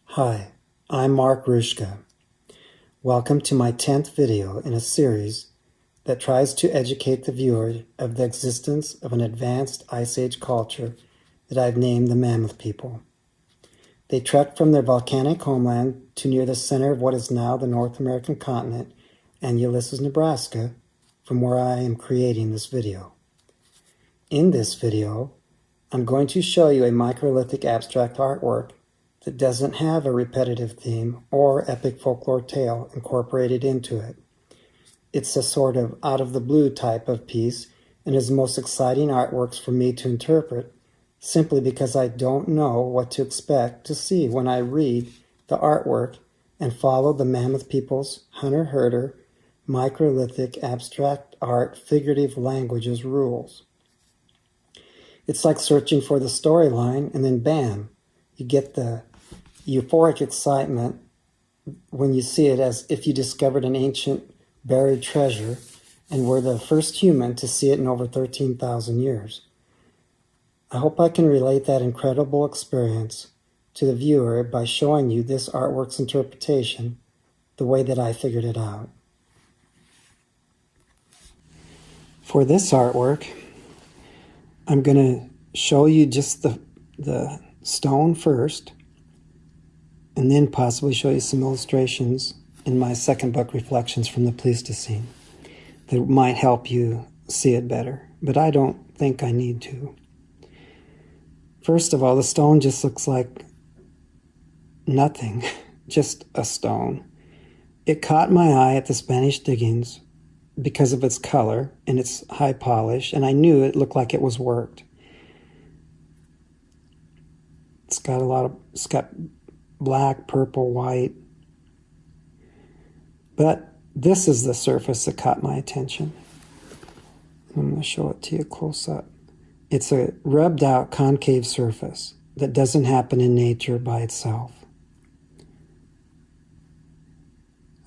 Hi, I'm Mark Rushka. Welcome to my 10th video in a series that tries to educate the viewer of the existence of an advanced Ice Age culture that I've named the Mammoth people. They trekked from their volcanic homeland to near the center of what is now the North American continent and Ulysses, Nebraska, from where I am creating this video. In this video, I'm going to show you a microlithic abstract artwork that doesn't have a repetitive theme or epic folklore tale incorporated into it. It's a sort of out-of-the-blue type of piece and is the most exciting artworks for me to interpret simply because I don't know what to expect to see when I read the artwork and follow the Mammoth people's hunter-herder microlithic abstract art figurative language's rules. It's like searching for the storyline and then bam, you get the euphoric excitement when you see it as if you discovered an ancient buried treasure and were the first human to see it in over 13,000 years. I hope I can relate that incredible experience to the viewer by showing you this artwork's interpretation the way that I figured it out. For this artwork, I'm going to show you just the stone first, and then possibly show you some illustrations in my second book, Reflections from the Pleistocene, that might help you see it better, but I don't think I need to. First of all, the stone just looks like nothing, just a stone. It caught my eye at the Spanish diggings because of its color and its high polish, and I knew it looked like it was worked. It's got black, purple, white. But this is the surface that caught my attention. I'm going to show it to you close up. It's a rubbed out concave surface that doesn't happen in nature by itself.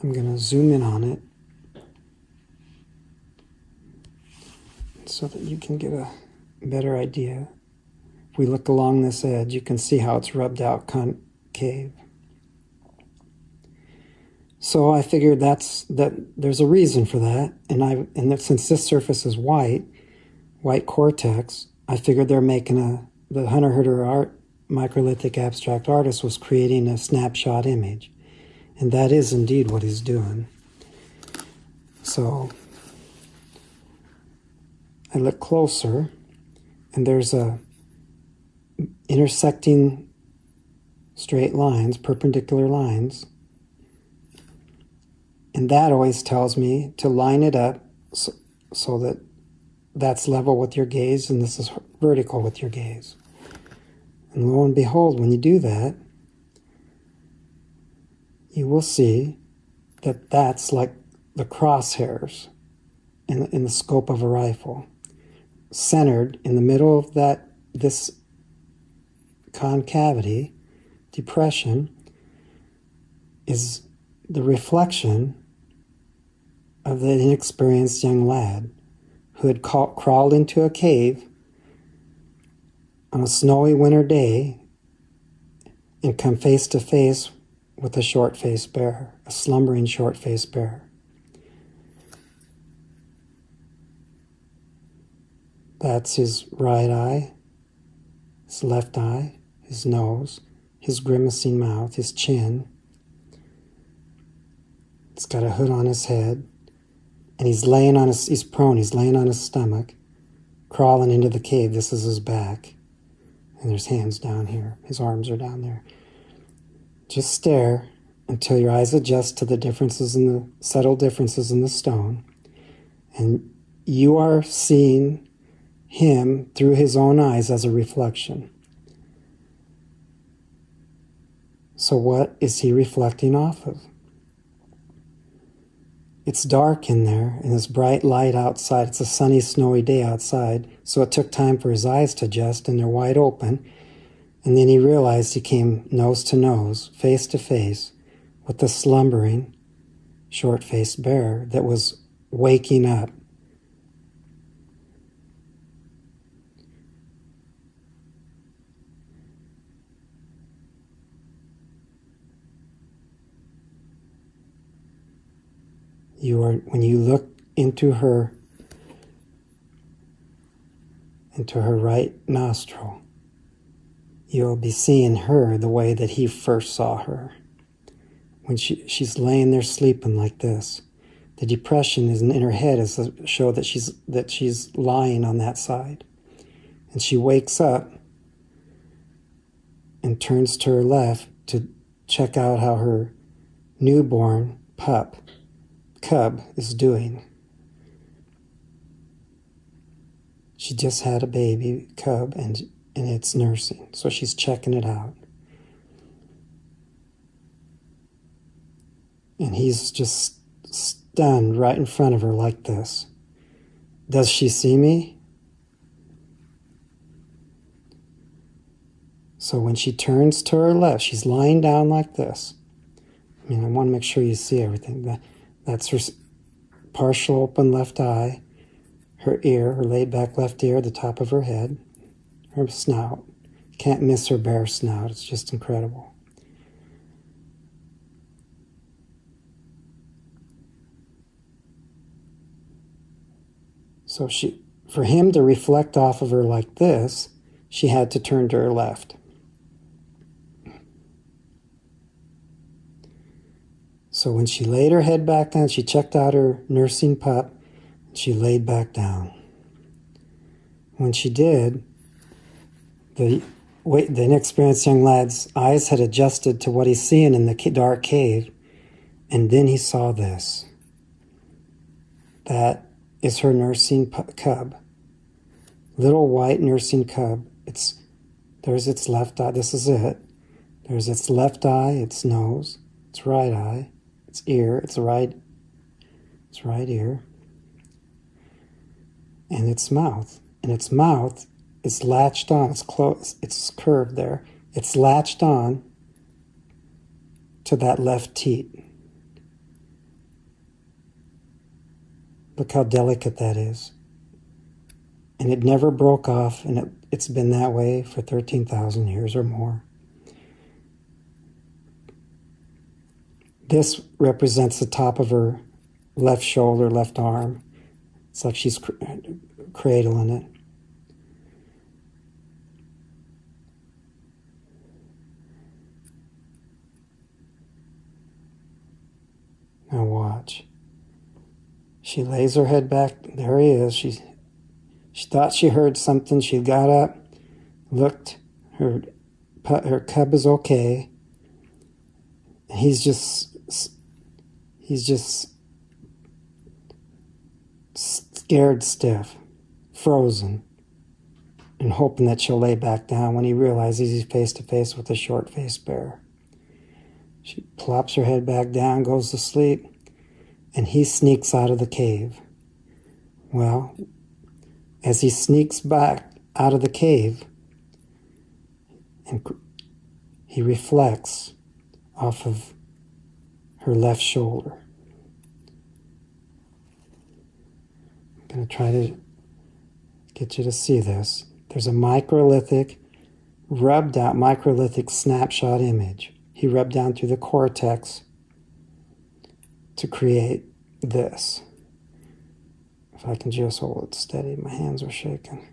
I'm going to zoom in on it so that you can get a better idea. If we look along this edge, you can see how it's rubbed out concave. So I figured that there's a reason for that, and since this surface is white cortex, I figured they're making the hunter-herder art microlithic abstract artist was creating a snapshot image, and that is indeed what he's doing. So I look closer, and there's a intersecting straight lines, perpendicular lines. And that always tells me to line it up so that that's level with your gaze and this is vertical with your gaze. And lo and behold, when you do that, you will see that that's like the crosshairs in the scope of a rifle. Centered in the middle of this concavity, depression, is the reflection of the inexperienced young lad who had crawled into a cave on a snowy winter day and come face to face with a short-faced bear, a slumbering short-faced bear. That's his right eye, his left eye, his nose, his grimacing mouth, his chin. He's got a hood on his head, and he's laying on he's prone, he's laying on his stomach, crawling into the cave. This is his back, and there's hands down here. His arms are down there. Just stare until your eyes adjust to the subtle differences in the stone, and you are seeing him through his own eyes as a reflection. So what is he reflecting off of? It's dark in there, and there's bright light outside. It's a sunny, snowy day outside, so it took time for his eyes to adjust, and they're wide open. And then he realized he came nose to nose, face to face, with the slumbering, short-faced bear that was waking up. when you look into her right nostril, you'll be seeing her the way that he first saw her. When she's laying there sleeping like this, the depression is in her head is to show that she's lying on that side. And she wakes up and turns to her left to check out how her newborn cub is doing. She just had a baby cub and it's nursing, so she's checking it out. And he's just stunned right in front of her like this. Does she see me? So when she turns to her left, she's lying down like this. I want to make sure you see everything. That's her partial open left eye, her ear, her laid back left ear, the top of her head, her snout. Can't miss her bare snout. It's just incredible. So for him to reflect off of her like this, she had to turn to her left. So when she laid her head back down, she checked out her nursing pup, and she laid back down. When she did, the inexperienced young lad's eyes had adjusted to what he's seeing in the dark cave, and then he saw this. That is her nursing cub. Little white nursing cub. There's its left eye. This is it. There's its left eye, its nose, its right eye, its ear, its right ear, and its mouth. And its mouth is latched on. It's closed. It's curved there. It's latched on to that left teat. Look how delicate that is. And it never broke off, and it's been that way for 13,000 years or more. This represents the top of her left shoulder, left arm. It's like she's cradling it. Now watch. She lays her head back. There he is. She thought she heard something. She got up, looked. Her cub is okay. He's just scared stiff, frozen, and hoping that she'll lay back down when he realizes he's face to face with a short-faced bear. She plops her head back down, goes to sleep, and he sneaks out of the cave. Well, as he sneaks back out of the cave, and he reflects off of her left shoulder. I'm going to try to get you to see this. There's a microlithic snapshot image. He rubbed down through the cortex to create this. If I can just hold it steady, my hands are shaking.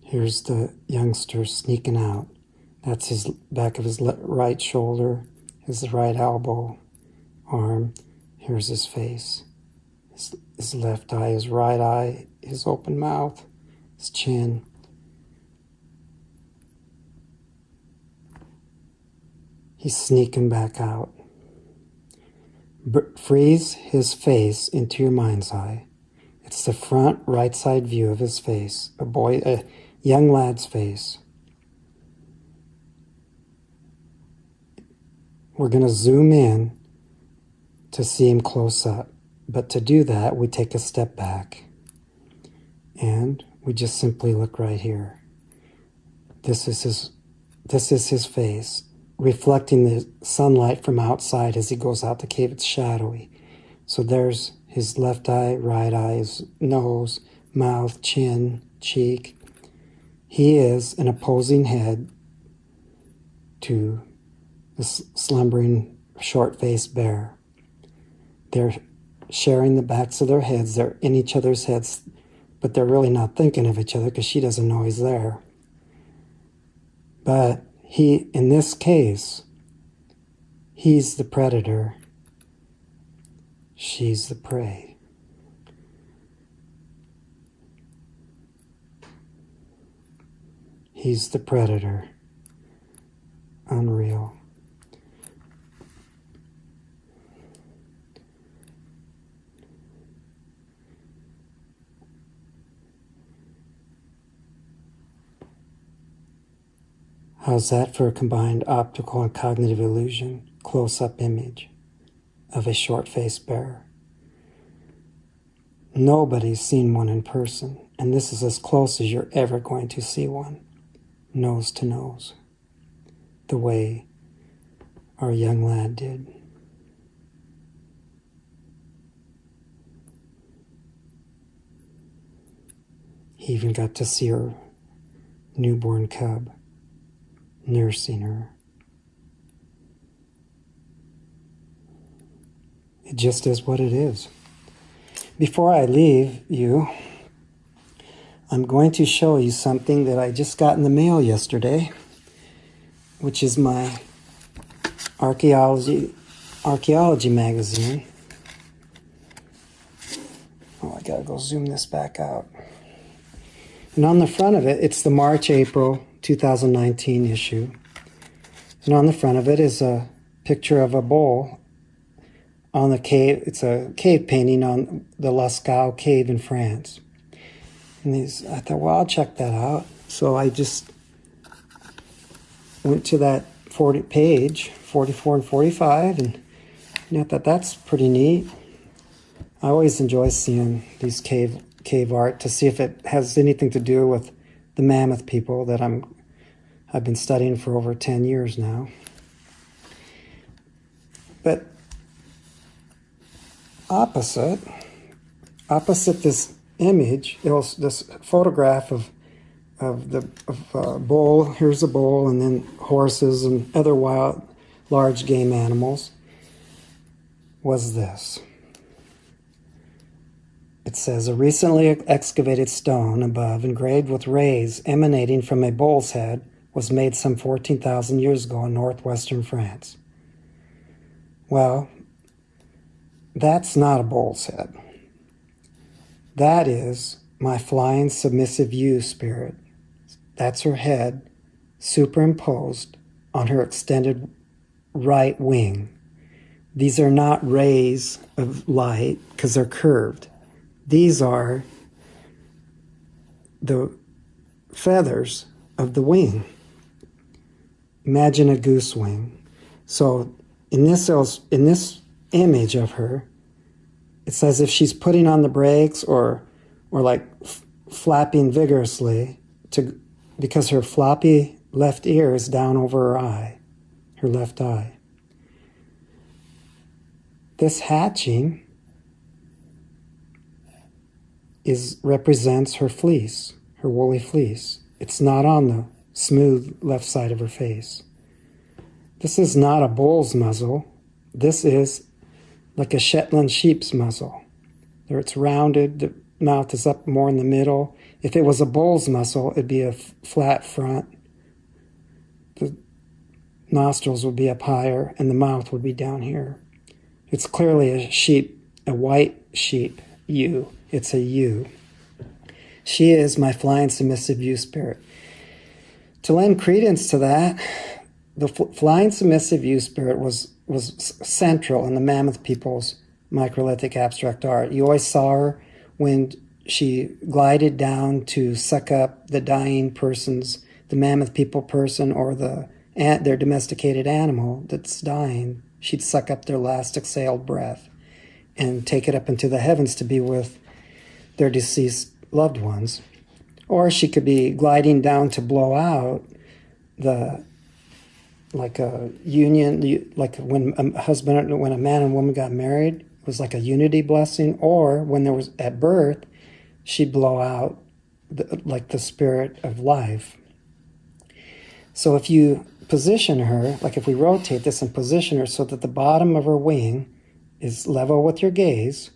Here's the youngster sneaking out. That's his back of his right shoulder, his right elbow, arm. Here's his face, his left eye, his right eye, his open mouth, his chin. He's sneaking back out. Freeze his face into your mind's eye. It's the front right side view of his face, a young lad's face. We're going to zoom in to see him close up. But to do that, we take a step back. And we just simply look right here. This is his face, reflecting the sunlight from outside as he goes out the cave. It's shadowy. So there's his left eye, right eye, his nose, mouth, chin, cheek. He is an opposing head to the slumbering short-faced bear. They're sharing the backs of their heads. They're in each other's heads, but they're really not thinking of each other because she doesn't know he's there. But in this case, he's the predator. She's the prey. He's the predator. Unreal. How's that for a combined optical and cognitive illusion? Close-up image of a short-faced bear. Nobody's seen one in person, and this is as close as you're ever going to see one, nose to nose, the way our young lad did. He even got to see her newborn cub, nursing her. It just is what it is. Before I leave you, I'm going to show you something that I just got in the mail yesterday, which is my archaeology magazine. Oh, I gotta go zoom this back out. And on the front of it, it's the March-April 2019 issue. And on the front of it is a picture of a bull on the cave. It's a cave painting on the Lascaux cave in France. And I thought, well, I'll check that out. So I just went to that page 44 and 45, and I thought that's pretty neat. I always enjoy seeing these cave art to see if it has anything to do with the Mammoth people that I've been studying for over 10 years now. But opposite this image, this photograph of a bull. Here's a bull, and then horses and other wild, large game animals. Was this? It says, a recently excavated stone above, engraved with rays emanating from a bull's head, was made some 14,000 years ago in northwestern France. Well, that's not a bull's head. That is my flying submissive you spirit. That's her head superimposed on her extended right wing. These are not rays of light because they're curved. These are the feathers of the wing. Imagine a goose wing. So in this image of her, it's as if she's putting on the brakes or like flapping vigorously because her floppy left ear is down over her eye, her left eye. This hatching represents her fleece, her woolly fleece. It's not on the smooth left side of her face. This is not a bull's muzzle. This is like a Shetland sheep's muzzle. There it's rounded, the mouth is up more in the middle. If it was a bull's muzzle, it'd be a flat front. The nostrils would be up higher, and the mouth would be down here. It's clearly a sheep, a white sheep, ewe. It's a ewe. She is my flying submissive ewe spirit. To lend credence to that, the flying submissive ewe spirit was central in the Mammoth people's microlithic abstract art. You always saw her when she glided down to suck up the dying person's, the Mammoth people person, or their domesticated animal that's dying. She'd suck up their last exhaled breath and take it up into the heavens to be with their deceased loved ones. Or she could be gliding down to blow out like a union, like when a man and woman got married, it was like a unity blessing. Or when there was at birth, she'd blow out like the spirit of life. So if you position her, like if we rotate this and position her so that the bottom of her wing is level with your gaze,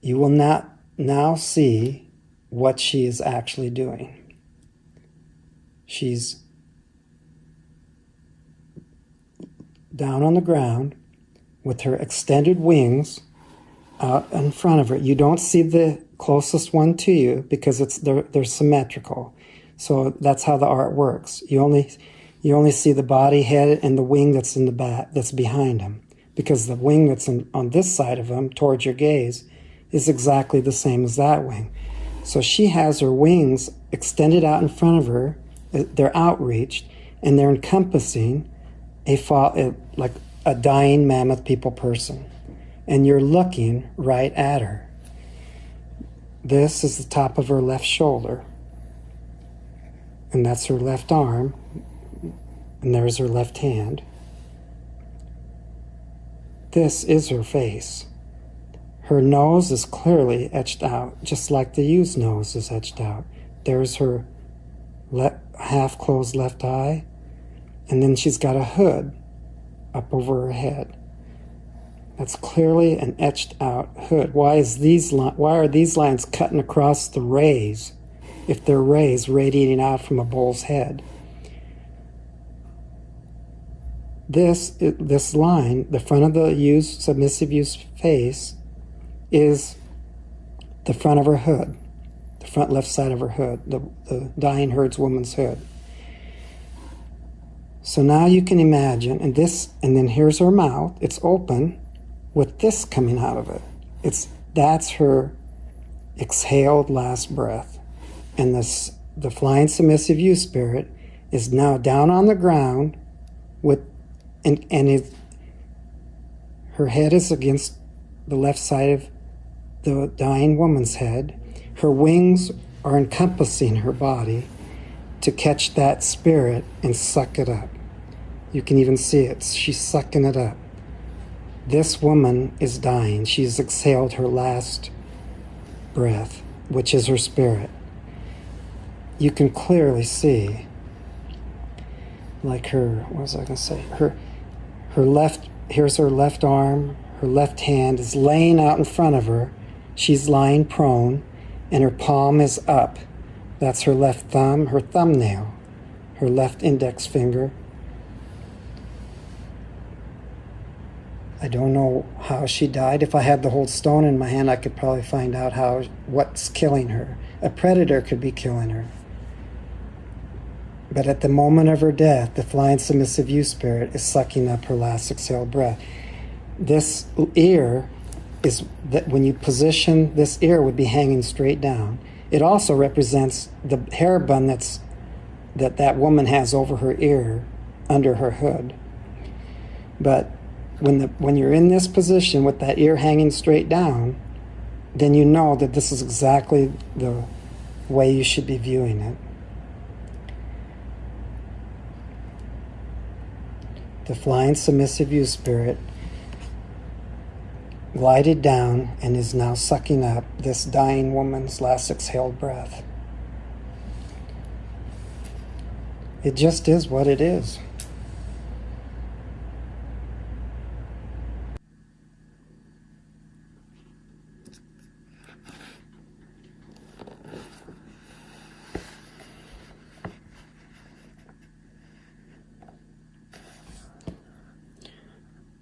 you will not now see what she is actually doing. She's down on the ground with her extended wings out in front of her. You don't see the closest one to you because they're symmetrical. So that's how the art works. You only see the body, head, and the wing that's in the back, that's behind him, because the wing that's on this side of him towards your gaze is exactly the same as that wing. So she has her wings extended out in front of her. They're outreached, and they're encompassing like a dying mammoth people person. And you're looking right at her. This is the top of her left shoulder. And that's her left arm. And there's her left hand. This is her face. Her nose is clearly etched out, just like the ewe's nose is etched out. There's her half-closed left eye. And then she's got a hood up over her head. That's clearly an etched out hood. Why are these lines cutting across the rays if they're rays radiating out from a bull's head? This line, the front of the submissive ewe's face, is the front of her hood, the front left side of her hood, the dying herdswoman's hood. So now you can imagine, and then here's her mouth. It's open with this coming out of it. That's her exhaled last breath. And the flying submissive ewe spirit is now down on the ground her head is against the left side of the dying woman's head. Her wings are encompassing her body to catch that spirit and suck it up. You can even see it. She's sucking it up. This woman is dying. She's exhaled her last breath, which is her spirit. You can clearly see, like here's her left arm, her left hand is laying out in front of her. She's lying prone, and her palm is up. That's her left thumb, her thumbnail, her left index finger. I don't know how she died. If I had the whole stone in my hand, I could probably find out what's killing her. A predator could be killing her. But at the moment of her death, the flying submissive ewe spirit is sucking up her last exhaled breath. This ear is that when you position, this ear would be hanging straight down. It also represents the hair bun that woman has over her ear under her hood. But when you're in this position with that ear hanging straight down, then you know that this is exactly the way you should be viewing it. The flying submissive ewe spirit glided down and is now sucking up this dying woman's last exhaled breath. It just is what it is.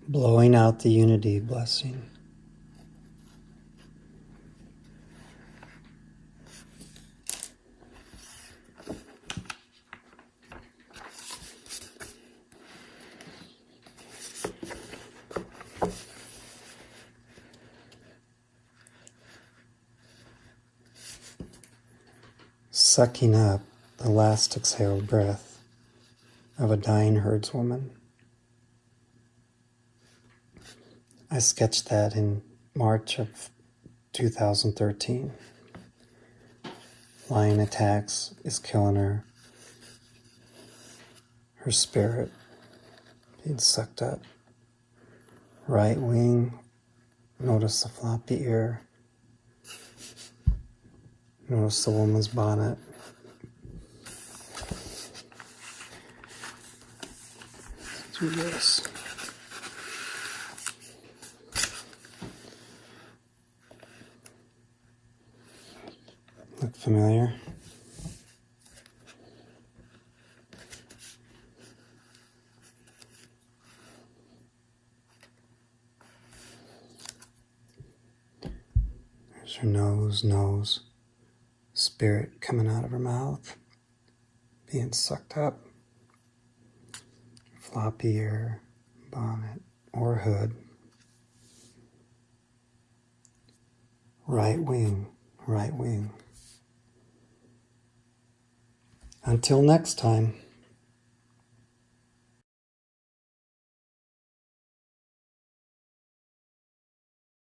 Blowing out the unity blessing. Sucking up the last exhaled breath of a dying herdswoman. I sketched that in March of 2013. Lion attacks is killing her. Her spirit being sucked up. Right wing, notice the floppy ear. Notice the woman's bonnet. Yes. Look familiar? There's her nose, spirit coming out of her mouth, being sucked up. Floppy ear, bonnet, or hood. Right wing. Until next time.